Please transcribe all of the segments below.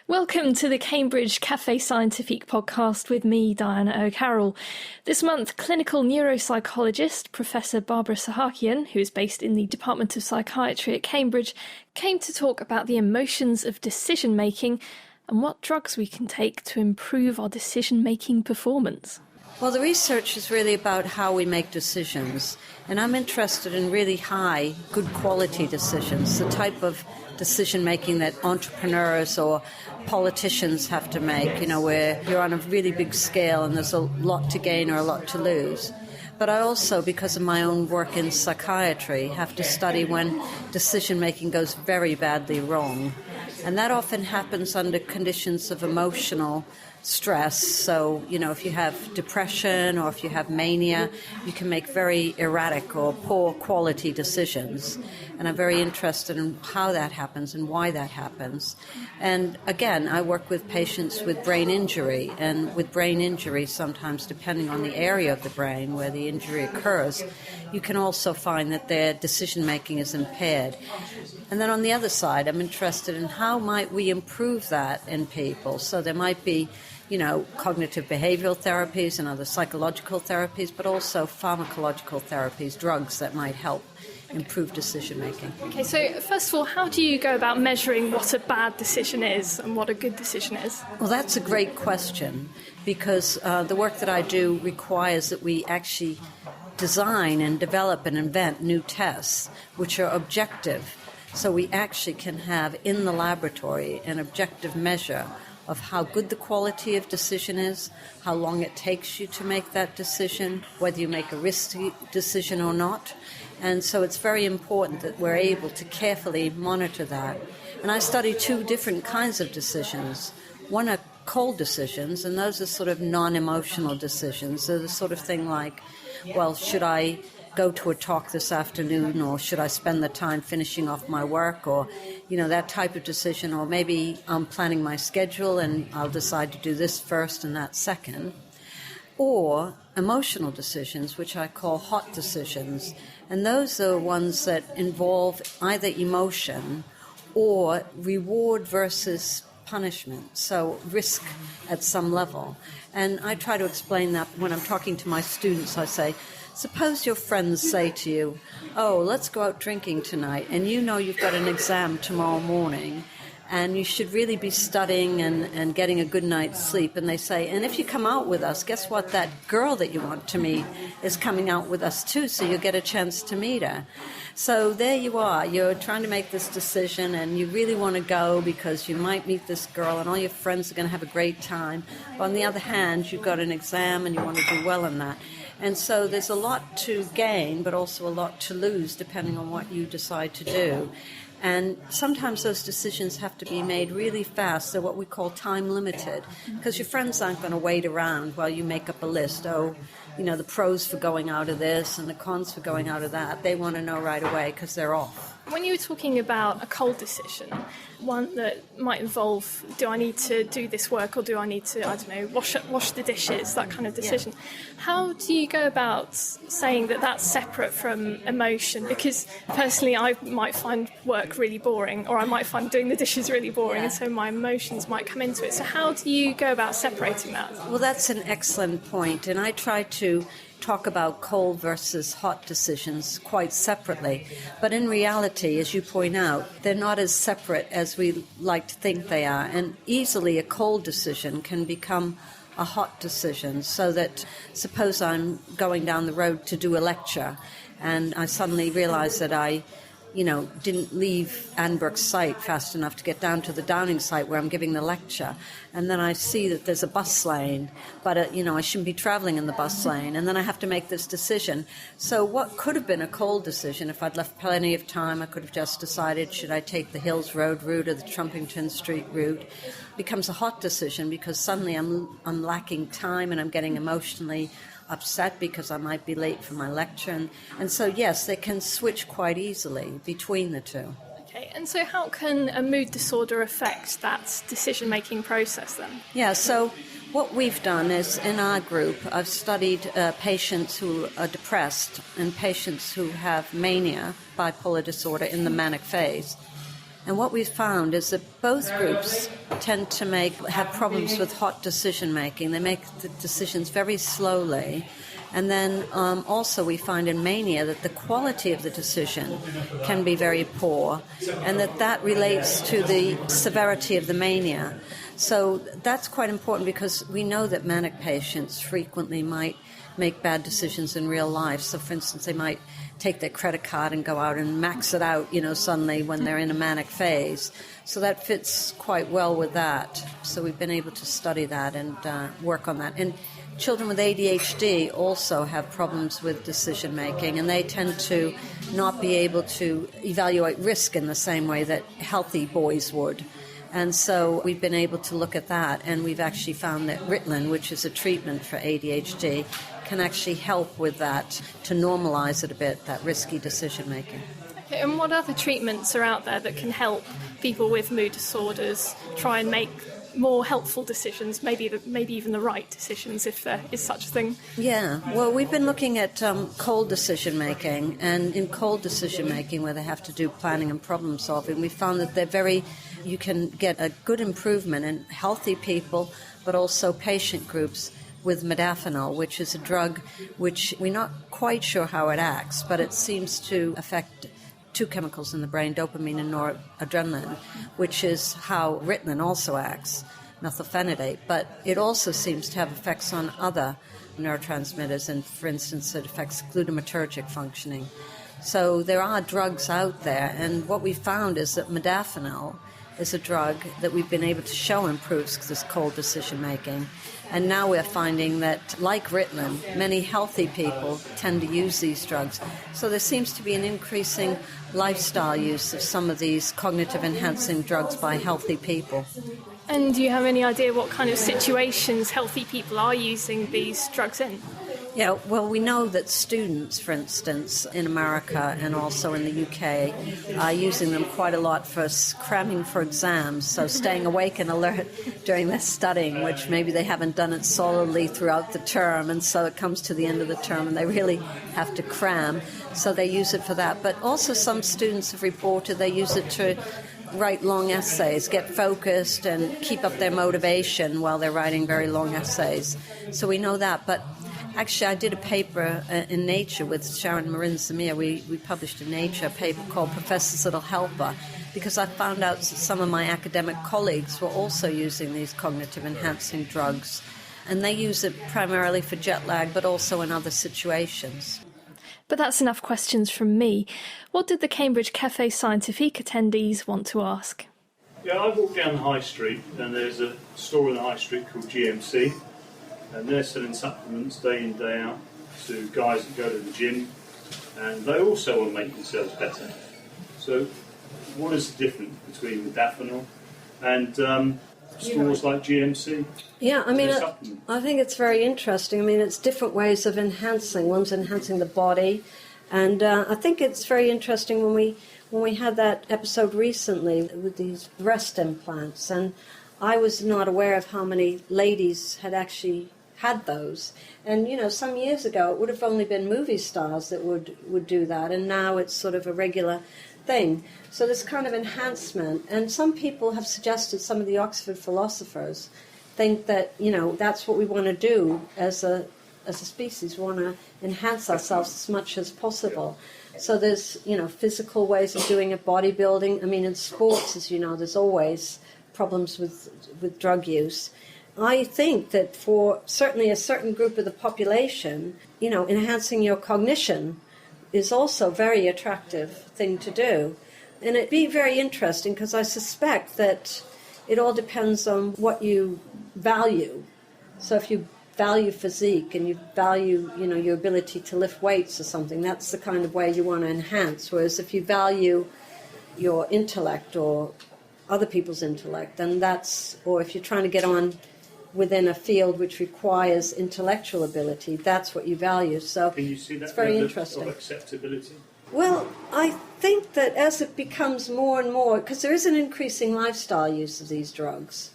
Welcome to the Cambridge Café Scientifique podcast with me, Diana O'Carroll. This month, clinical neuropsychologist Professor Barbara Sahakian, who is based in the Department of Psychiatry at Cambridge, came to talk about the emotions of decision-making and what drugs we can take to improve our decision-making performance. Well, the research is really about how we make decisions, and I'm interested in really high, good quality decisions, the type of decision-making that entrepreneurs or politicians have to make, where you're on a really big scale and there's a lot to gain or a lot to lose. But I also, because of my own work in psychiatry, have to study when decision-making goes very badly wrong. And that often happens under conditions of emotional stress. So, if you have depression or if you have mania, you can make very erratic or poor quality decisions. And I'm very interested in how that happens and why that happens. And again, I work with patients with brain injury. And with brain injury, sometimes depending on the area of the brain where the injury occurs, you can also find that their decision-making is impaired. And then on the other side, I'm interested in how might we improve that in people. So there might be cognitive behavioral therapies and other psychological therapies, but also pharmacological therapies, drugs that might help improve decision-making. Okay, so first of all, how do you go about measuring what a bad decision is and what a good decision is? Well, that's a great question, because the work that I do requires that we actually design and develop and invent new tests which are objective. So we actually can have in the laboratory an objective measure of how good the quality of decision is, how long it takes you to make that decision, whether you make a risky decision or not. And so it's very important that we're able to carefully monitor that. And I study two different kinds of decisions. One are cold decisions, and those are sort of non-emotional decisions. They're the sort of thing like, well, should I go to a talk this afternoon, or should I spend the time finishing off my work, or that type of decision, or maybe I'm planning my schedule and I'll decide to do this first and that second. Or emotional decisions, which I call hot decisions, and those are ones that involve either emotion or reward versus punishment, so risk at some level. And I try to explain that when I'm talking to my students. I say, suppose your friends say to you, oh, let's go out drinking tonight, and you've got an exam tomorrow morning, and you should really be studying and getting a good night's sleep. And they say, and if you come out with us, guess what? That girl that you want to meet is coming out with us too, so you'll get a chance to meet her. So there you are. You're trying to make this decision, and you really want to go because you might meet this girl, and all your friends are going to have a great time. But on the other hand, you've got an exam, and you want to do well in that. And so there's a lot to gain, but also a lot to lose, depending on what you decide to do. And sometimes those decisions have to be made really fast. They're what we call time limited, because your friends aren't going to wait around while you make up a list. Oh, the pros for going out of this and the cons for going out of that. They want to know right away because they're off. When you were talking about a cold decision, one that might involve, do I need to do this work, or do I need to, wash the dishes, that kind of decision. Yeah. How do you go about saying that that's separate from emotion? Because personally, I might find work really boring, or I might find doing the dishes really boring, and so my emotions might come into it. So how do you go about separating that? Well, that's an excellent point, and I try to talk about cold versus hot decisions quite separately. But in reality, as you point out, they're not as separate as we like to think they are. And easily a cold decision can become a hot decision, so that suppose I'm going down the road to do a lecture and I suddenly realize that I didn't leave Annenberg's site fast enough to get down to the Downing site where I'm giving the lecture. And then I see that there's a bus lane, but, I shouldn't be traveling in the bus lane. And then I have to make this decision. So what could have been a cold decision, if I'd left plenty of time, I could have just decided, should I take the Hills Road route or the Trumpington Street route, becomes a hot decision because suddenly I'm lacking time and I'm getting emotionally upset because I might be late for my lecture. And so, yes, they can switch quite easily between the two. Okay, and so how can a mood disorder affect that decision-making process then? Yeah, so what we've done is, in our group, I've studied patients who are depressed and patients who have mania, bipolar disorder, in the manic phase. And what we've found is that both groups tend to have problems with hot decision making. They make the decisions very slowly. And then also we find in mania that the quality of the decision can be very poor, and that relates to the severity of the mania. So that's quite important because we know that manic patients frequently might make bad decisions in real life. So, for instance, they might take their credit card and go out and max it out, suddenly when they're in a manic phase. So that fits quite well with that. So we've been able to study that and work on that. And children with ADHD also have problems with decision making, and they tend to not be able to evaluate risk in the same way that healthy boys would. And so we've been able to look at that, and we've actually found that Ritalin, which is a treatment for ADHD, can actually help with that, to normalize it a bit, that risky decision making. Okay, and what other treatments are out there that can help people with mood disorders try and make more helpful decisions, maybe even the right decisions, if there is such a thing? Yeah, well, we've been looking at cold decision making, and in cold decision making, where they have to do planning and problem solving, we found that you can get a good improvement in healthy people, but also patient groups with modafinil, which is a drug which we're not quite sure how it acts, but it seems to affect two chemicals in the brain, dopamine and noradrenaline, which is how Ritalin also acts, methylphenidate. But it also seems to have effects on other neurotransmitters, and for instance, it affects glutamatergic functioning. So there are drugs out there, and what we found is that modafinil is a drug that we've been able to show improves this cold decision making. And now we're finding that, like Ritalin, many healthy people tend to use these drugs. So there seems to be an increasing lifestyle use of some of these cognitive enhancing drugs by healthy people. And do you have any idea what kind of situations healthy people are using these drugs in? Yeah, well, we know that students, for instance, in America and also in the UK, are using them quite a lot for cramming for exams, so staying awake and alert during their studying, which maybe they haven't done it solidly throughout the term, and so it comes to the end of the term and they really have to cram, so they use it for that. But also some students have reported they use it to write long essays, get focused and keep up their motivation while they're writing very long essays. So we know that, but actually, I did a paper in Nature with Sharon Marin Samir. We published in Nature a paper called Professor's Little Helper, because I found out that some of my academic colleagues were also using these cognitive enhancing drugs. And they use it primarily for jet lag, but also in other situations. But that's enough questions from me. What did the Cambridge Café Scientifique attendees want to ask? Yeah, I walk down the high street, and there's a store in the high street called GMC. And they're selling supplements day in, day out to guys that go to the gym, and they also want to make themselves better. So what is the difference between modafinil and stores like GMC? Yeah, I mean, I think it's very interesting. I mean, it's different ways of enhancing. One's enhancing the body, and I think it's very interesting when we had that episode recently with these breast implants, and I was not aware of how many ladies had actually had those. And, some years ago it would have only been movie stars that would do that, and now it's sort of a regular thing. So this kind of enhancement, and some people have suggested, some of the Oxford philosophers think that, that's what we want to do as a species. We want to enhance ourselves as much as possible. So there's, physical ways of doing it, bodybuilding. I mean, in sports, as you know, there's always problems with drug use. I think that for certainly a certain group of the population, enhancing your cognition is also a very attractive thing to do. And it'd be very interesting because I suspect that it all depends on what you value. So if you value physique and you value, your ability to lift weights or something, that's the kind of way you want to enhance. Whereas if you value your intellect or other people's intellect, then or if you're trying to get on within a field which requires intellectual ability, that's what you value. So can you see that it's very interesting. Of acceptability? Well, I think that as it becomes more and more, because there is an increasing lifestyle use of these drugs,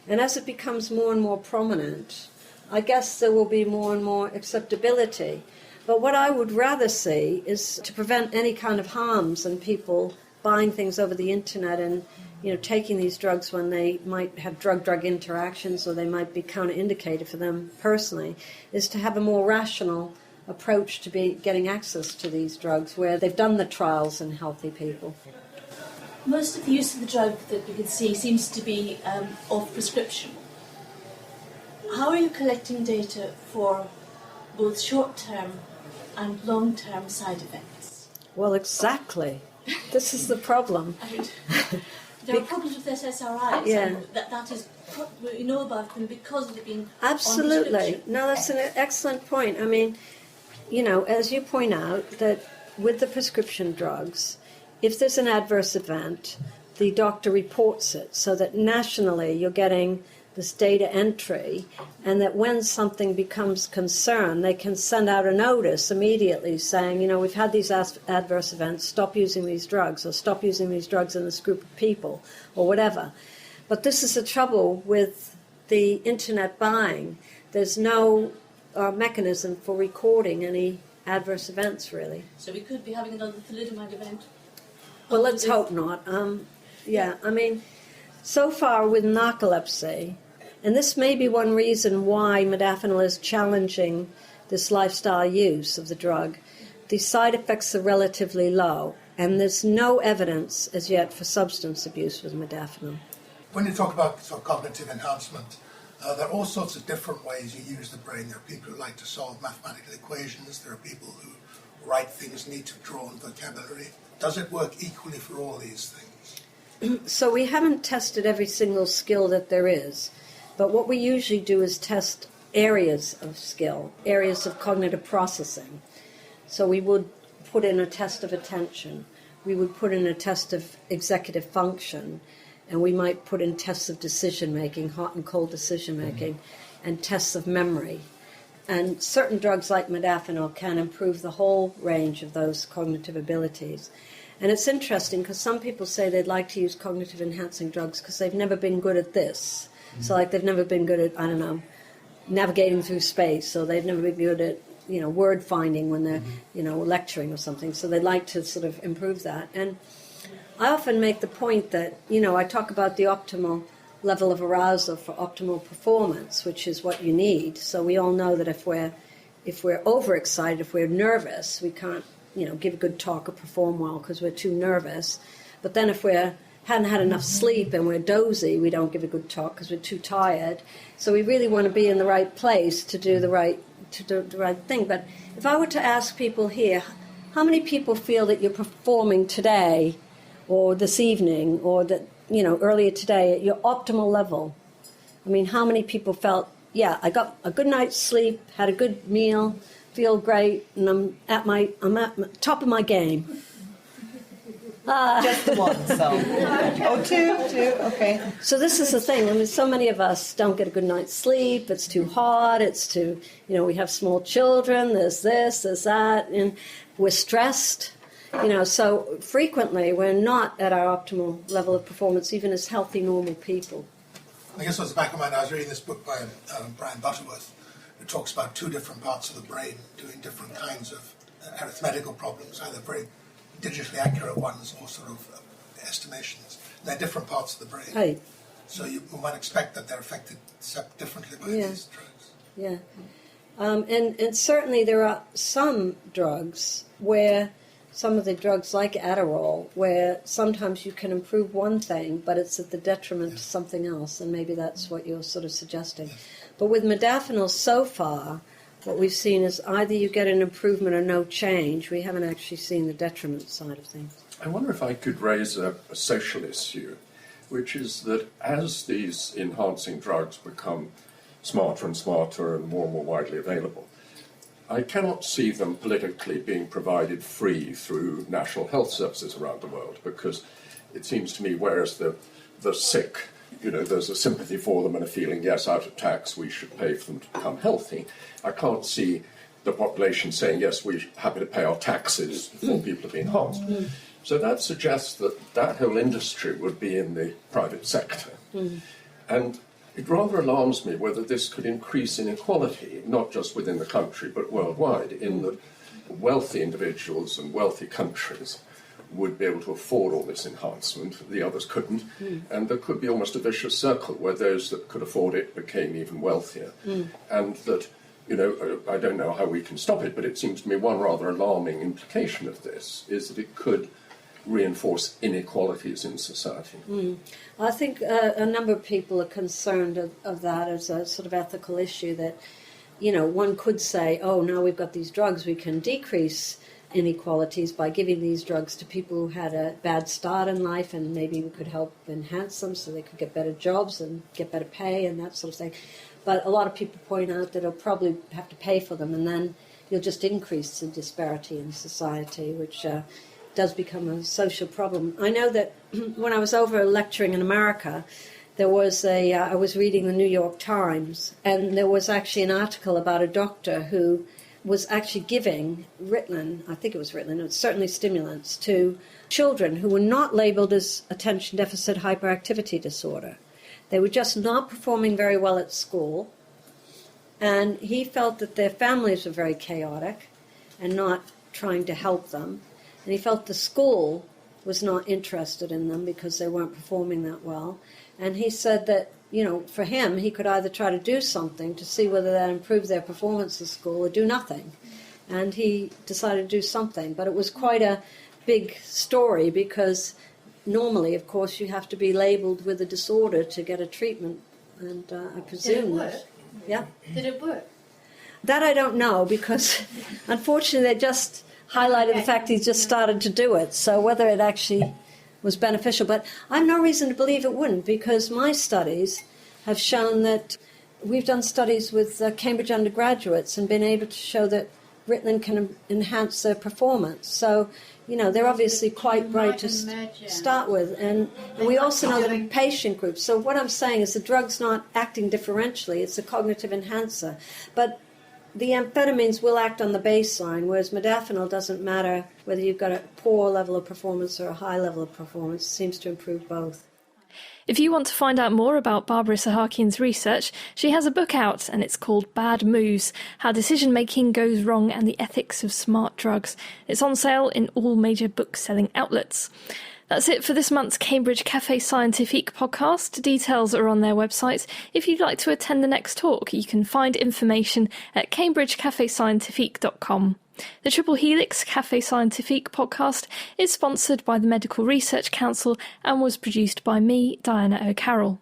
and as it becomes more and more prominent, I guess there will be more and more acceptability. But what I would rather see is to prevent any kind of harms in people buying things over the internet and taking these drugs when they might have drug-drug interactions or they might be counterindicated for them personally, is to have a more rational approach to be getting access to these drugs where they've done the trials in healthy people. Most of the use of the drug that we can see seems to be off prescription. How are you collecting data for both short-term and long-term side effects? Well, exactly. This is the problem. There are problems with SSRIs, Yeah. and that is we know about them because of it being Absolutely. on prescription. No, that's an excellent point. I mean, as you point out, that with the prescription drugs, if there's an adverse event, the doctor reports it so that nationally you're getting this data entry, and that when something becomes concern, they can send out a notice immediately saying, we've had these adverse events, stop using these drugs, or stop using these drugs in this group of people, or whatever. But this is the trouble with the internet buying. There's no mechanism for recording any adverse events, really. So we could be having another thalidomide event. Well, let's hope not. So far with narcolepsy, and this may be one reason why modafinil is challenging this lifestyle use of the drug, the side effects are relatively low, and there's no evidence as yet for substance abuse with modafinil. When you talk about sort of cognitive enhancement, there are all sorts of different ways you use the brain. There are people who like to solve mathematical equations. There are people who write things, need to draw on vocabulary. Does it work equally for all these things? So we haven't tested every single skill that there is, but what we usually do is test areas of skill, areas of cognitive processing. So we would put in a test of attention, we would put in a test of executive function, and we might put in tests of decision-making, hot and cold decision-making, and tests of memory. And certain drugs like modafinil can improve the whole range of those cognitive abilities. And it's interesting because some people say they'd like to use cognitive enhancing drugs because they've never been good at this. So like they've never been good at, navigating through space, or they've never been good at, word finding when they're, lecturing or something. So they'd like to sort of improve that. And I often make the point that, I talk about the optimal level of arousal for optimal performance, which is what you need. So we all know that if we're overexcited, if we're nervous, we can't, give a good talk or perform well because we're too nervous. But then if we hadn't had enough sleep and we're dozy, we don't give a good talk because we're too tired. So we really want to be in the right place to do the right thing. But if I were to ask people here, how many people feel that you're performing today or this evening or that, earlier today at your optimal level? I mean, how many people felt, yeah, I got a good night's sleep, had a good meal, feel great, and I'm at top of my game? Just the one, so. Two, okay. So this is the thing. I mean, so many of us don't get a good night's sleep. It's too hot. It's too, we have small children. There's this, there's that, and we're stressed. So frequently we're not at our optimal level of performance, even as healthy, normal people. I guess what's the back of my mind, I was reading this book by Brian Butterworth, who talks about two different parts of the brain doing different kinds of arithmetical problems, either very digitally accurate ones or sort of estimations. And they're different parts of the brain. Right. So you might expect that they're affected differently by these drugs. Yeah. And certainly there are some drugs where, some of the drugs like Adderall, where sometimes you can improve one thing, but it's at the detriment to something else, and maybe that's what you're sort of suggesting. But with modafinil so far, what we've seen is either you get an improvement or no change. We haven't actually seen the detriment side of things. I wonder if I could raise a social issue, which is that as these enhancing drugs become smarter and smarter and more widely available, I cannot see them politically being provided free through national health services around the world, because it seems to me, whereas the sick, there's a sympathy for them and a feeling, yes, out of tax we should pay for them to become healthy, I can't see the population saying, yes, we're happy to pay our taxes for people to be enhanced. So that suggests that whole industry would be in the private sector. And it rather alarms me whether this could increase inequality, not just within the country, but worldwide, in that wealthy individuals and wealthy countries would be able to afford all this enhancement, the others couldn't, and there could be almost a vicious circle where those that could afford it became even wealthier, and that, I don't know how we can stop it, but it seems to me one rather alarming implication of this is that it could reinforce inequalities in society. I think a number of people are concerned of that as a sort of ethical issue that, one could say, oh, now we've got these drugs, we can decrease inequalities by giving these drugs to people who had a bad start in life, and maybe we could help enhance them so they could get better jobs and get better pay and that sort of thing. But a lot of people point out that they'll probably have to pay for them, and then you'll just increase the disparity in society, which does become a social problem. I know that when I was over lecturing in America, there was I was reading the New York Times, and there was actually an article about a doctor who was actually giving Ritalin, I think it was Ritalin, it was certainly stimulants, to children who were not labeled as attention deficit hyperactivity disorder. They were just not performing very well at school, and he felt that their families were very chaotic and not trying to help them, and he felt the school was not interested in them because they weren't performing that well. And he said that, for him, he could either try to do something to see whether that improved their performance at school or do nothing. And he decided to do something. But it was quite a big story because normally, of course, you have to be labeled with a disorder to get a treatment. And I presume... Did it work? Yeah. Did it work? That I don't know because, unfortunately, they just highlighted the fact he just started to do it. So whether it actually was beneficial. But I have no reason to believe it wouldn't, because my studies have shown that we've done studies with Cambridge undergraduates and been able to show that Ritalin can enhance their performance. So, they're obviously quite bright to start with. And we also know that in patient groups. So what I'm saying is the drug's not acting differentially. It's a cognitive enhancer. But the amphetamines will act on the baseline, whereas modafinil doesn't matter whether you've got a poor level of performance or a high level of performance. It seems to improve both. If you want to find out more about Barbara Sahakian's research, she has a book out and it's called Bad Moves, How Decision Making Goes Wrong and the Ethics of Smart Drugs. It's on sale in all major book-selling outlets. That's it for this month's Cambridge Café Scientifique podcast. Details are on their website. If you'd like to attend the next talk, you can find information at cambridgecafescientifique.com. The Triple Helix Café Scientifique podcast is sponsored by the Medical Research Council and was produced by me, Diana O'Carroll.